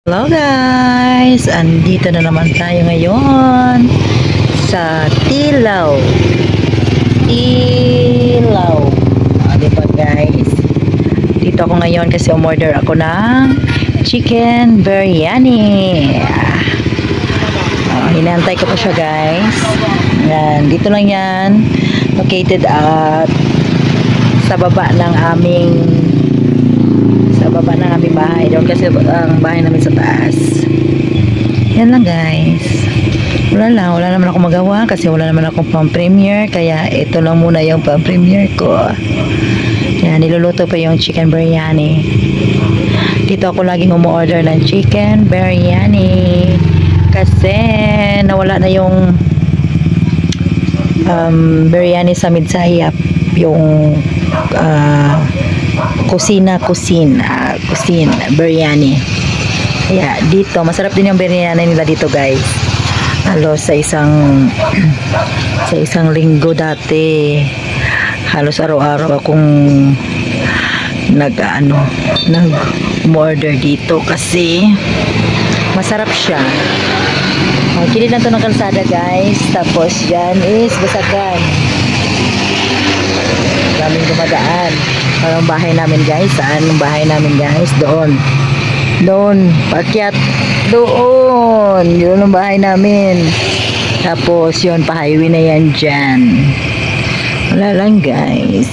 Hello guys! Andito na naman tayo ngayon sa Tilaw. Diba guys? Dito ako ngayon kasi umorder ako ng chicken biryani. Hinantay ko pa siya guys. Yan, dito lang yan. Located at sa baba ng aming bahay. Doon kasi ang bahay namin sa taas. Yan lang guys. Wala naman ako magawa kasi wala naman akong pang-premiere, kaya ito lang muna yung pang-premiere ko. Yan, niluluto pa yung chicken biryani. Dito ako laging umu-order ng chicken biryani kasi nawala na yung biryani sa Midsayap, yung kusina biryani. Kaya dito masarap din yung biryani nila dito guys. Halos sa isang linggo dati, halos araw-araw akong nag-order dito kasi masarap siya. Kilid lang to ng kalsada guys. Tapos dyan is Basagan. Daming dumadaan. Parang bahay namin guys. Saan ang bahay namin guys? Doon. Pakyat. Doon. Yun ang bahay namin. Tapos yun, pa-highway na yan dyan. Wala lang guys.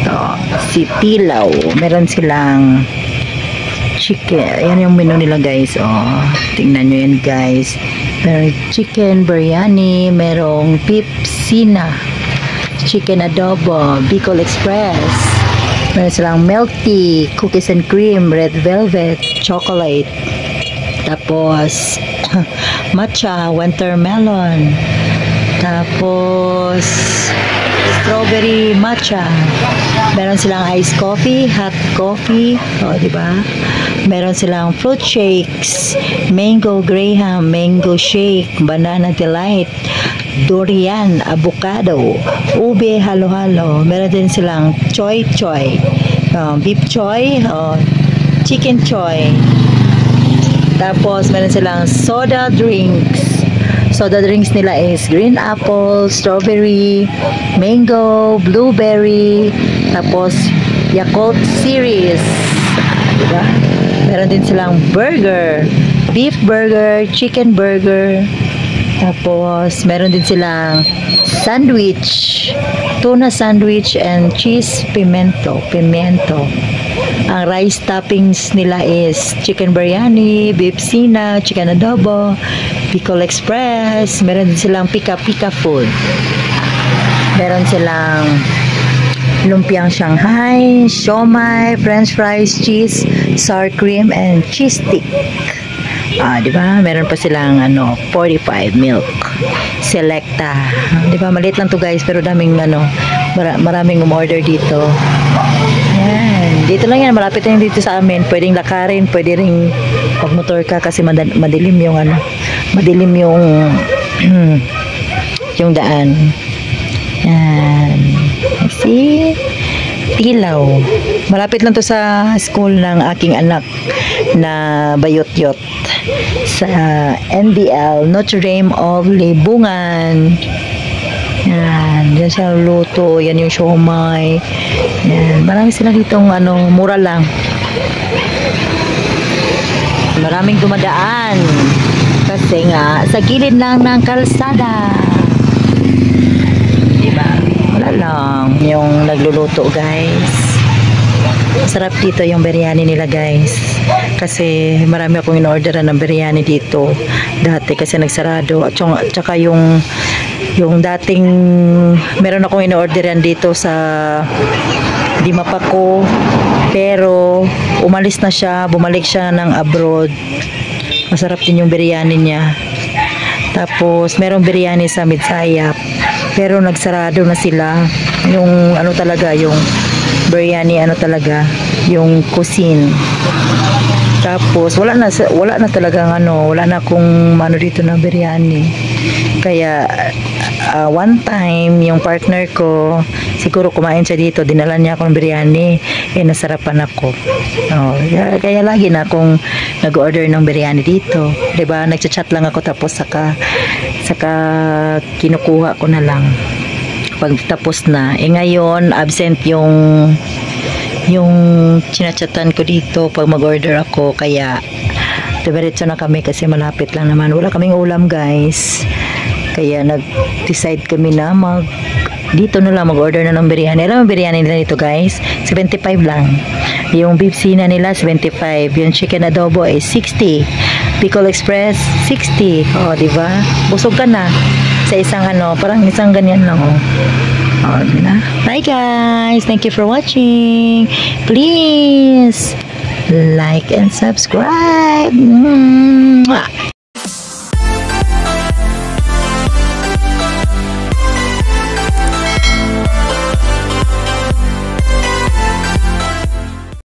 Ito, si Tilaw. Meron silang chicken. Ayan yung menu nila guys. Oh, tingnan nyo yan guys. Merong chicken biryani. Merong pipsina, chicken adobo, Bicol Express. Meron silang milk tea, cookies and cream, red velvet, chocolate. Tapos matcha, watermelon. Tapos strawberry matcha. Meron silang iced coffee, hot coffee. O, diba? Meron silang fruit shakes, mango graham, mango shake, banana delight, durian, avocado, ube halo-halo. Meron din silang choy, beef choy, chicken choy. Tapos meron silang soda drinks. Soda drinks nila is green apple, strawberry, mango, blueberry, tapos Yakult series. Diba? Meron din silang burger, beef burger, chicken burger. Tapos, meron din silang sandwich, tuna sandwich and cheese pimento. Ang rice toppings nila is chicken biryani, beef sina, chicken adobo, Bicol Express. Meron din silang pika food. Meron silang lumpiang Shanghai, siomai, french fries, cheese, sour cream, and cheese stick. Diba? Meron pa silang 45 milk selecta. Diba? Maliit lang to guys, pero maraming umorder dito. Yan. Dito lang yan, malapit lang dito sa amin. Pwedeng lakarin, pwede ring pagmotor ka kasi madilim yung madilim yung yung daan. Yan. See? Tilaw. Malapit lang to sa school ng aking anak na Bayot-Yot sa NDL, Notre Dame of Libungan. Yan. Yan siya luto. Yan yung siomai. Yan. Marami sila ditong mura lang. Maraming dumadaan kasi nga sa gilid lang ng kalsada. Wala lang yung nagluluto guys. Masarap dito yung biryani nila guys, kasi marami akong in-orderan ng biryani dito dati kasi nagsarado. At saka yung dating meron akong in-orderan dito sa Dimapaco, pero umalis na siya, bumalik siya ng abroad. Masarap din yung biryani niya. Tapos merong biryani sa Midsayap, pero nagsarado na sila. Yung talaga, yung biryani talaga, yung cuisine. Tapos wala na talagang wala na akong dito na biryani. Kaya one time yung partner ko, si siguro kumain siya dito, dinala niya akong biryani, nasarapan ako. Kaya lagi na akong nag-order ng biryani dito, 'di ba? Nagchat-chat lang ako, tapos saka kinukuha ko na lang pag tapos na. Ngayon absent yung chinachatan ko dito pag mag-order ako, kaya diretso na kami kasi malapit lang naman. Wala kaming ulam, guys. Kaya nag-decide kami na dito na lang mag-order na ng biryani. Alam mo biryani nila dito, guys? 75 lang. Yung beef sina nila 75. Yung chicken adobo ay 60. Pickle Express 60. Di ba? Busog ka na sa isang parang isang ganyan lang, diba? Bye, guys. Thank you for watching. Please like and subscribe.